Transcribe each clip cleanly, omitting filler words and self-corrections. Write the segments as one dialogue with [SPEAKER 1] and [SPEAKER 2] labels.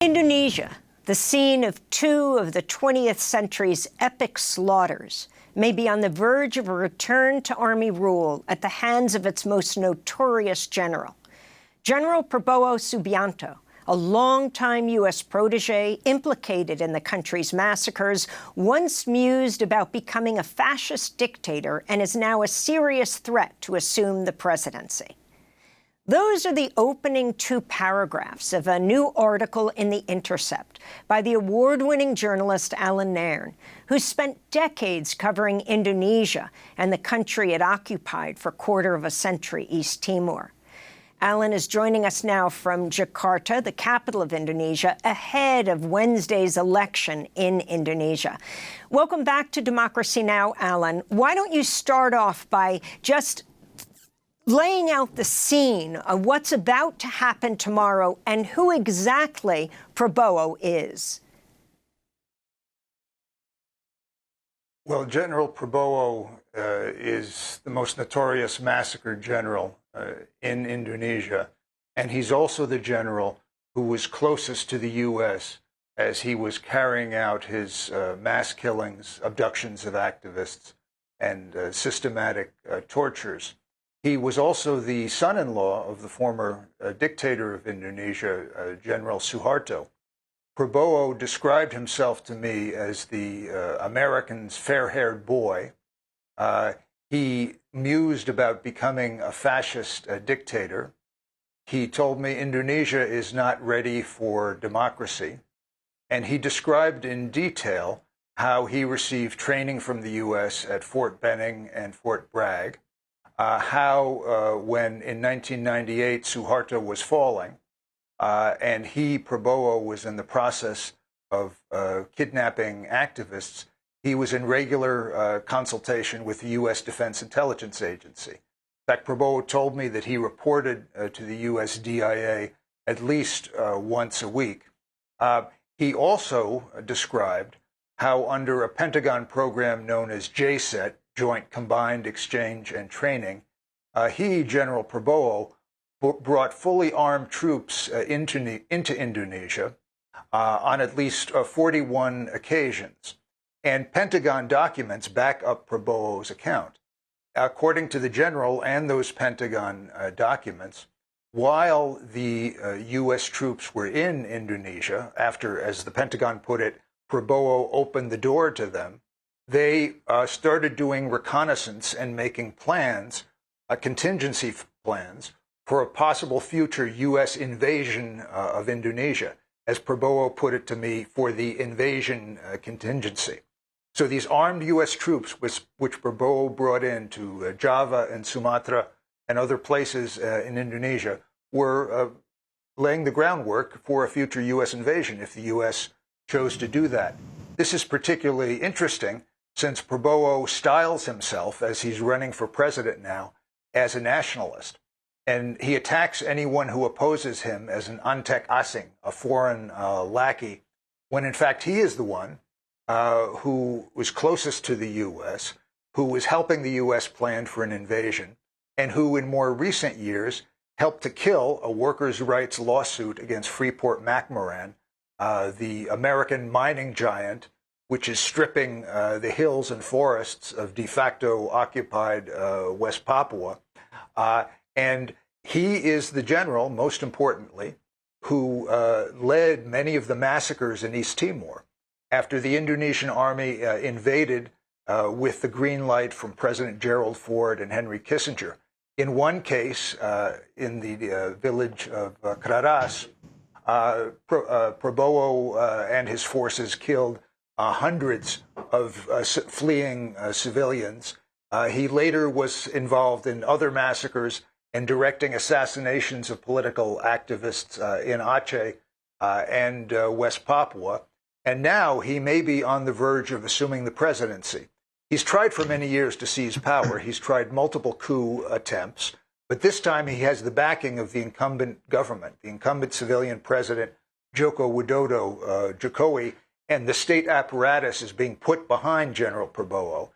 [SPEAKER 1] Indonesia, the scene of two of the 20th century's epic slaughters, may be on the verge of a return to army rule at the hands of its most notorious general. General Prabowo Subianto, a longtime U.S. protégé implicated in the country's massacres, once mused about becoming a fascist dictator and is now a serious threat to assume the presidency. Those are the opening two paragraphs of a new article in The Intercept by the award-winning journalist Allan Nairn, who spent decades covering Indonesia and the country it occupied for a quarter of a century, East Timor. Allan is joining us now from Jakarta, the capital of Indonesia, ahead of Wednesday's election in Indonesia. Welcome back to Democracy Now!, Allan. Why don't you start off by just laying out the scene of what's about to happen tomorrow and who exactly Prabowo is?
[SPEAKER 2] Well, General Prabowo is the most notorious massacre general in Indonesia, and he's also the general who was closest to the U.S. as he was carrying out his mass killings, abductions of activists, and systematic tortures. He was also the son-in-law of the former dictator of Indonesia, General Suharto. Prabowo described himself to me as the American's fair-haired boy. He mused about becoming a fascist dictator. He told me Indonesia is not ready for democracy. And he described in detail how he received training from the U.S. at Fort Benning and Fort Bragg. How when in 1998 Suharto was falling and he, Prabowo, was in the process of kidnapping activists, he was in regular consultation with the U.S. Defense Intelligence Agency. In fact, Prabowo told me that he reported to the U.S. DIA at least once a week. He also described how under a Pentagon program known as JCET, Joint Combined Exchange and Training, he, General Prabowo, brought fully armed troops into Indonesia on at least 41 occasions. And Pentagon documents back up Prabowo's account. According to the general and those Pentagon documents, while the U.S. troops were in Indonesia, after, as the Pentagon put it, Prabowo opened the door to them, they started doing reconnaissance and making plans, contingency plans, for a possible future U.S. invasion of Indonesia, as Prabowo put it to me, for the invasion contingency. So these armed U.S. troops, which Prabowo brought in to Java and Sumatra and other places in Indonesia, were laying the groundwork for a future U.S. invasion if the U.S. chose to do that. This is particularly interesting since Prabowo styles himself, as he's running for president now, as a nationalist. And he attacks anyone who opposes him as an antek asing, a foreign lackey, when in fact he is the one who was closest to the U.S., who was helping the U.S. plan for an invasion, and who in more recent years helped to kill a workers' rights lawsuit against Freeport-McMoran, the American mining giant, which is stripping the hills and forests of de facto occupied West Papua. And he is the general, most importantly, who led many of the massacres in East Timor after the Indonesian army invaded with the green light from President Gerald Ford and Henry Kissinger. In one case, in the village of Kraras, Prabowo and his forces killed hundreds of fleeing civilians. He later was involved in other massacres and directing assassinations of political activists in Aceh and West Papua. And now he may be on the verge of assuming the presidency. He's tried for many years to seize power. He's tried multiple coup attempts. But this time he has the backing of the incumbent government, the incumbent civilian president, Joko Widodo, Jokowi, and the state apparatus is being put behind General Prabowo.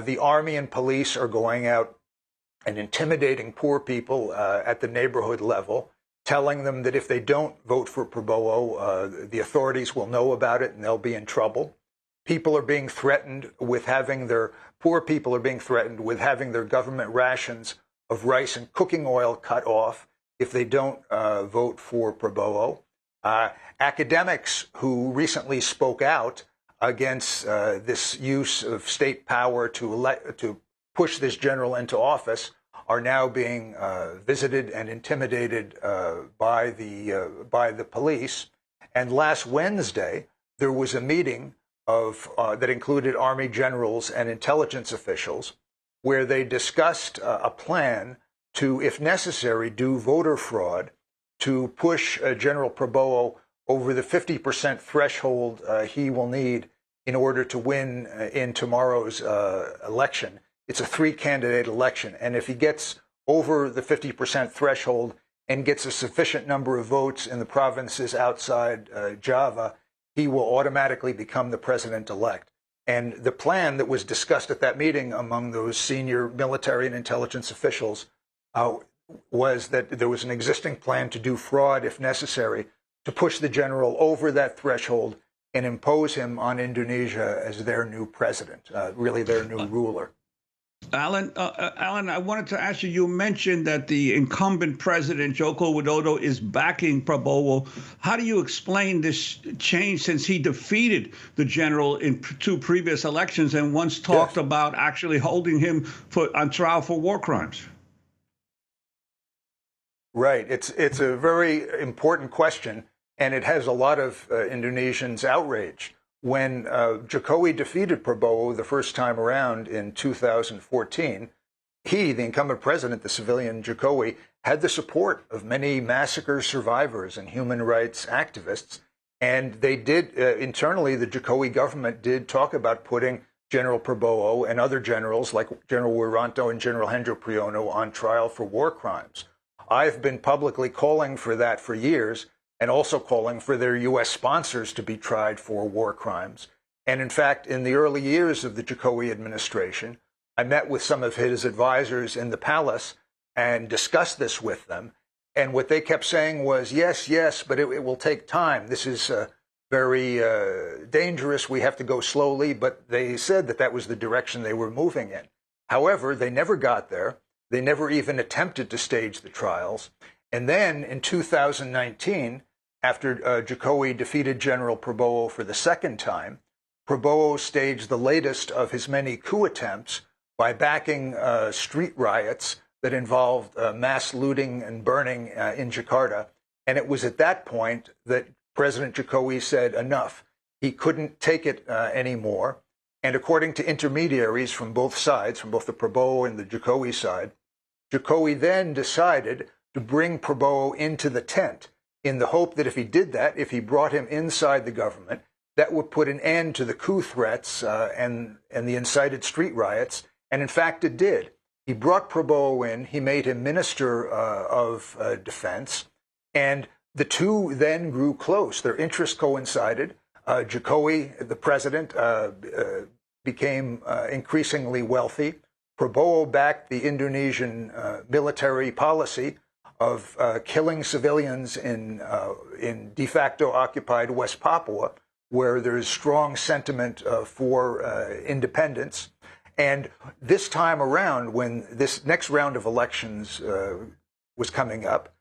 [SPEAKER 2] The army and police are going out and intimidating poor people at the neighborhood level. telling them that if they don't vote for Prabowo, the authorities will know about it and they'll be in trouble. People are being threatened with having poor people are being threatened with having their government rations of rice and cooking oil cut off if they don't vote for Prabowo. Academics who recently spoke out against this use of state power to push this general into office are now being visited and intimidated by the police. And last Wednesday, there was a meeting that included Army generals and intelligence officials, where they discussed a plan to, if necessary, do voter fraud to push General Prabowo over the 50% threshold he will need in order to win in tomorrow's election. It's a 3-candidate election, and if he gets over the 50% threshold and gets a sufficient number of votes in the provinces outside Java, he will automatically become the president-elect. And the plan that was discussed at that meeting among those senior military and intelligence officials was that there was an existing plan to do fraud, if necessary, to push the general over that threshold and impose him on Indonesia as their new president, really their new ruler.
[SPEAKER 3] Allan, I wanted to ask you, you mentioned that the incumbent president, Joko Widodo, is backing Prabowo. How do you explain this change since he defeated the general in 2 previous elections and once talked about actually holding him on trial for war crimes?
[SPEAKER 2] Right. It's a very important question, and it has a lot of Indonesians outraged. When Jokowi defeated Prabowo the first time around in 2014, he, the incumbent president, the civilian Jokowi, had the support of many massacre survivors and human rights activists. And they did, internally, the Jokowi government did talk about putting General Prabowo and other generals like General Suharto and General Hendro Priyono on trial for war crimes. I've been publicly calling for that for years, and also calling for their U.S. sponsors to be tried for war crimes. And in fact, in the early years of the Jokowi administration, I met with some of his advisors in the palace and discussed this with them. And what they kept saying was, yes, yes, but it will take time. This is very dangerous. We have to go slowly. But they said that that was the direction they were moving in. However, they never got there. They never even attempted to stage the trials. And then in 2019, after Jokowi defeated General Prabowo for the second time, Prabowo staged the latest of his many coup attempts by backing street riots that involved mass looting and burning in Jakarta. And it was at that point that President Jokowi said enough. He couldn't take it anymore. And according to intermediaries from both sides, from both the Prabowo and the Jokowi side, Jokowi then decided to bring Prabowo into the tent in the hope that if he did that, if he brought him inside the government, that would put an end to the coup threats and the incited street riots. And in fact, it did. He brought Prabowo in. He made him Minister of Defense. And the two then grew close. Their interests coincided. Jokowi, the president, became increasingly wealthy. Prabowo backed the Indonesian military policy of killing civilians in de facto occupied West Papua, where there is strong sentiment for independence. And this time around, when this next round of elections was coming up,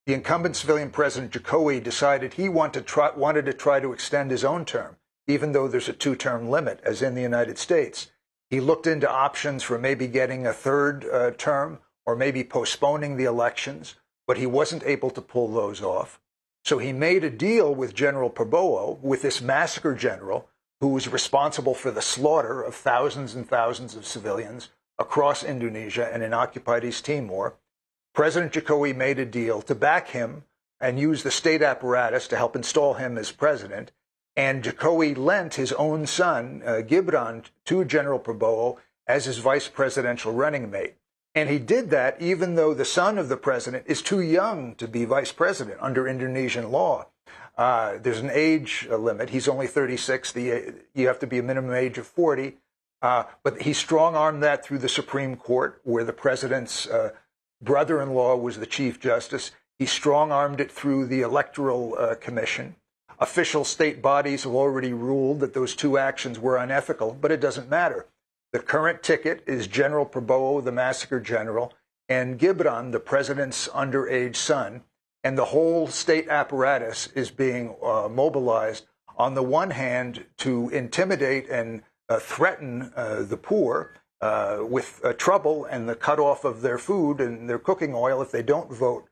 [SPEAKER 2] the incumbent civilian president Jokowi decided he wanted to try to extend his own term, even though there's a 2-term limit, as in the United States. He looked into options for maybe getting a third term or maybe postponing the elections, but he wasn't able to pull those off. So he made a deal with General Prabowo, with this massacre general, who was responsible for the slaughter of thousands and thousands of civilians across Indonesia and in occupied East Timor. President Jokowi made a deal to back him and use the state apparatus to help install him as president. And Jokowi lent his own son, Gibran, to General Prabowo as his vice presidential running mate. And he did that even though the son of the president is too young to be vice president under Indonesian law. There's an age limit. He's only 36. You have to be a minimum age of 40. But he strong-armed that through the Supreme Court, where the president's brother-in-law was the Chief Justice. He strong-armed it through the Electoral Commission. Official state bodies have already ruled that those two actions were unethical, but it doesn't matter. The current ticket is General Prabowo, the massacre general, and Gibran, the president's underage son, and the whole state apparatus is being mobilized, on the one hand, to intimidate and threaten the poor with trouble and the cutoff of their food and their cooking oil if they don't vote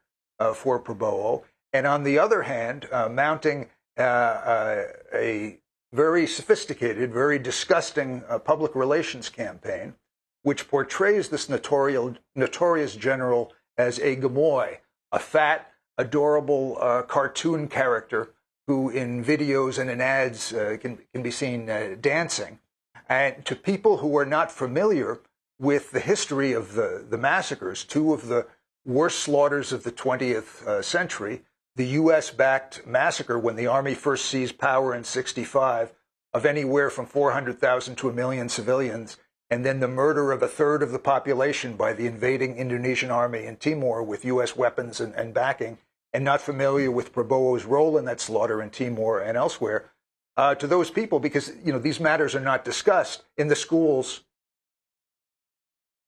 [SPEAKER 2] for Prabowo, and on the other hand, mounting a very sophisticated, very disgusting public relations campaign, which portrays this notorious general as a gamoy, a fat, adorable cartoon character who in videos and in ads can be seen dancing. And to people who are not familiar with the history of the massacres, two of the worst slaughters of the 20th century, the U.S.-backed massacre when the army first seized power in '65 of anywhere from 400,000 to 1 million civilians, and then the murder of a third of the population by the invading Indonesian army in Timor with U.S. weapons and backing, and not familiar with Prabowo's role in that slaughter in Timor and elsewhere, to those people, because these matters are not discussed in the schools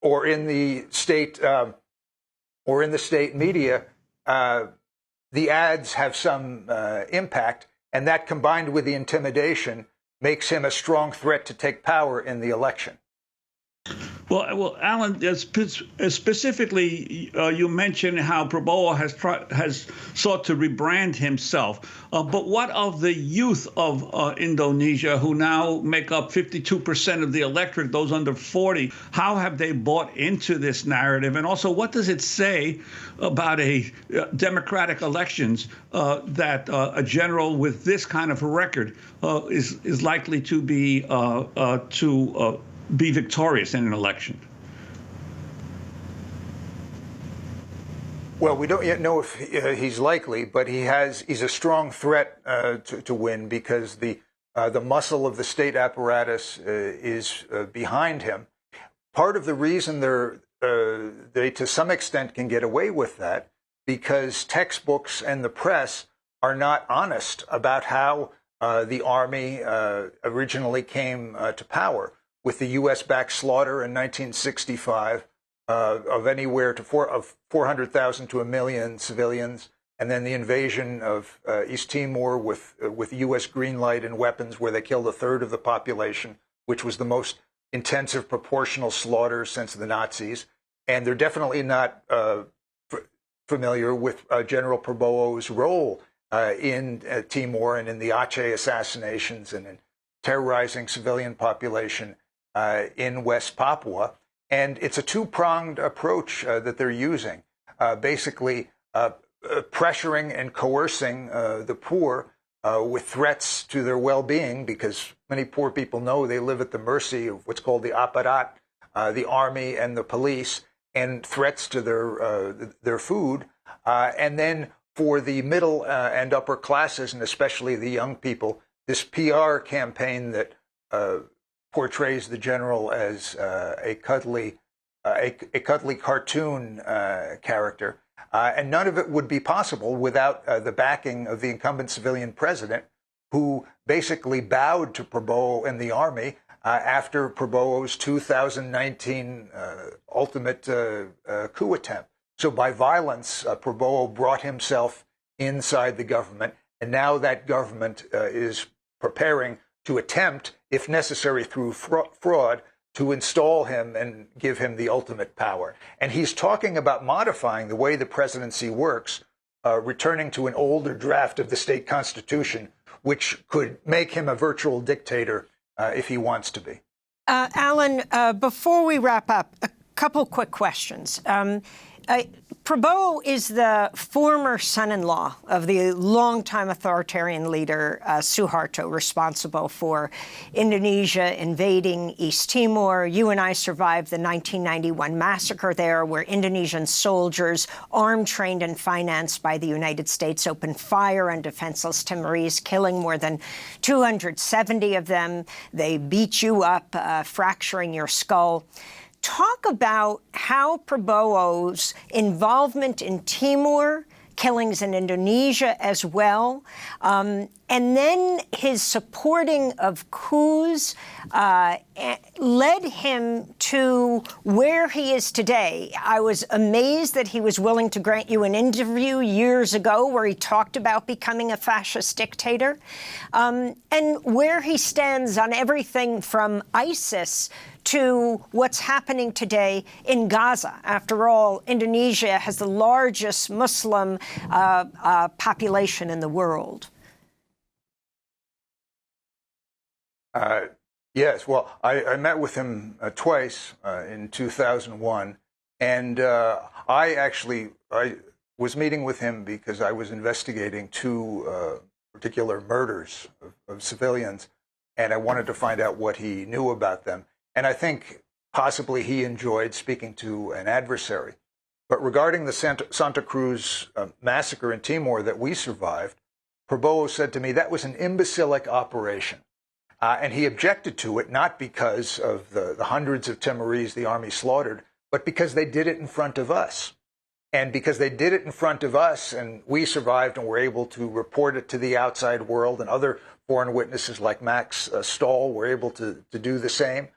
[SPEAKER 2] or in the state media. The ads have some impact, and that combined with the intimidation makes him a strong threat to take power in the election.
[SPEAKER 3] Well, Allan, specifically, you mentioned how Prabowo has sought to rebrand himself. But what of the youth of Indonesia, who now make up 52% of the electorate, those under 40? How have they bought into this narrative? And also, what does it say about a democratic elections that a general with this kind of a record is likely to be victorious in an election?
[SPEAKER 2] Well, we don't yet know if he's likely, but he's a strong threat to win, because the muscle of the state apparatus is behind him. Part of the reason they to some extent can get away with that, because textbooks and the press are not honest about how the army originally came to power, with the U.S.-backed slaughter in 1965 of anywhere to 400,000 to 1 million civilians, and then the invasion of East Timor with U.S. green light and weapons, where they killed a third of the population, which was the most intensive proportional slaughter since the Nazis. And they're definitely not familiar with General Prabowo's role in Timor and in the Aceh assassinations and in terrorizing civilian population in West Papua. And it's a two-pronged approach that they're using, basically pressuring and coercing the poor with threats to their well-being, because many poor people know they live at the mercy of what's called the aparat, the army and the police, and threats to their food. And then for the middle and upper classes, and especially the young people, this PR campaign that portrays the general as a cuddly cartoon character, and none of it would be possible without the backing of the incumbent civilian president, who basically bowed to Prabowo and the army after Prabowo's 2019 ultimate coup attempt. So by violence, Prabowo brought himself inside the government, and now that government is preparing to attempt, if necessary through fraud, to install him and give him the ultimate power. And he's talking about modifying the way the presidency works, returning to an older draft of the state constitution, which could make him a virtual dictator if he wants to be.
[SPEAKER 1] Allan, before we wrap up, a couple quick questions. Prabowo is the former son-in-law of the longtime authoritarian leader Suharto, responsible for Indonesia invading East Timor. You and I survived the 1991 massacre there, where Indonesian soldiers, armed, trained, and financed by the United States, opened fire on defenseless Timorese, killing more than 270 of them. They beat you up, fracturing your skull. Talk about how Prabowo's involvement in Timor killings in Indonesia as well. And then his supporting of coups led him to where he is today. I was amazed that he was willing to grant you an interview years ago where he talked about becoming a fascist dictator, and where he stands on everything from ISIS to what's happening today in Gaza. After all, Indonesia has the largest Muslim population in the world.
[SPEAKER 2] Yes, well, I met with him twice in 2001, and I was meeting with him because I was investigating two particular murders of civilians, and I wanted to find out what he knew about them. And I think possibly he enjoyed speaking to an adversary. But regarding the Santa Cruz massacre in Timor that we survived, Prabowo said to me that was an imbecilic operation. And he objected to it, not because of the hundreds of Timorese the army slaughtered, but because they did it in front of us. And because they did it in front of us and we survived and were able to report it to the outside world, and other foreign witnesses like Max Stahl were able to do the same,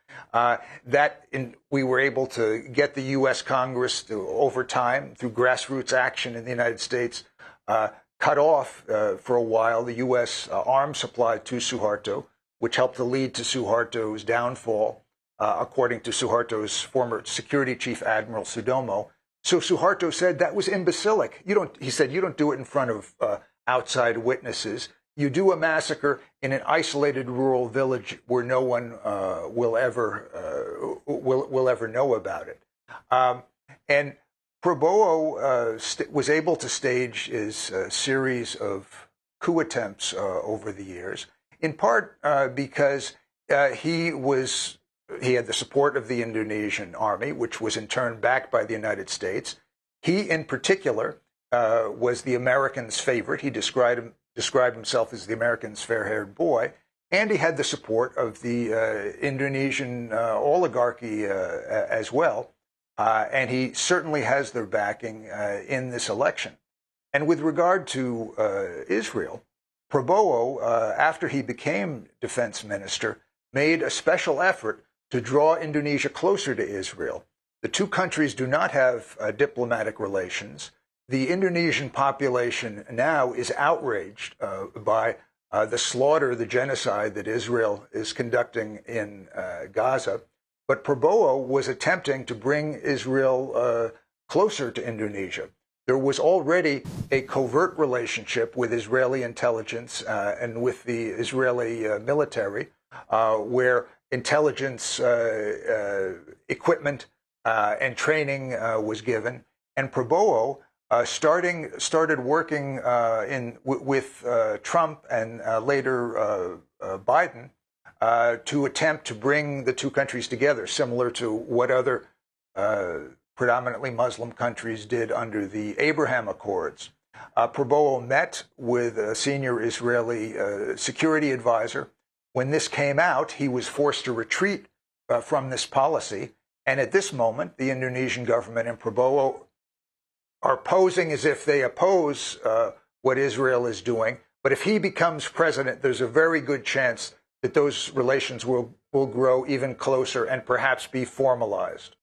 [SPEAKER 2] we were able to get the U.S. Congress to, over time, through grassroots action in the United States, cut off for a while the U.S. Arms supply to Suharto, which helped to lead to Suharto's downfall, according to Suharto's former security chief, Admiral Sudomo. So Suharto said that was imbecilic. He said, you don't do it in front of outside witnesses. You do a massacre in an isolated rural village where no one will ever know about it. And Prabowo was able to stage his series of coup attempts over the years, in part because he had the support of the Indonesian army, which was in turn backed by the United States. He, in particular, was the Americans' favorite. He described himself as the Americans' fair-haired boy, and he had the support of the Indonesian oligarchy as well. And he certainly has their backing in this election. And with regard to Israel, Prabowo, after he became defense minister, made a special effort to draw Indonesia closer to Israel. The two countries do not have diplomatic relations. The Indonesian population now is outraged by the slaughter, the genocide that Israel is conducting in Gaza. But Prabowo was attempting to bring Israel closer to Indonesia. There was already a covert relationship with Israeli intelligence and with the Israeli military, where intelligence equipment and training was given. And Prabowo started working with Trump and later Biden to attempt to bring the two countries together, similar to what other predominantly Muslim countries did under the Abraham Accords. Prabowo met with a senior Israeli security advisor. When this came out, he was forced to retreat from this policy. And at this moment, the Indonesian government and Prabowo are posing as if they oppose what Israel is doing. But if he becomes president, there's a very good chance that those relations will grow even closer and perhaps be formalized.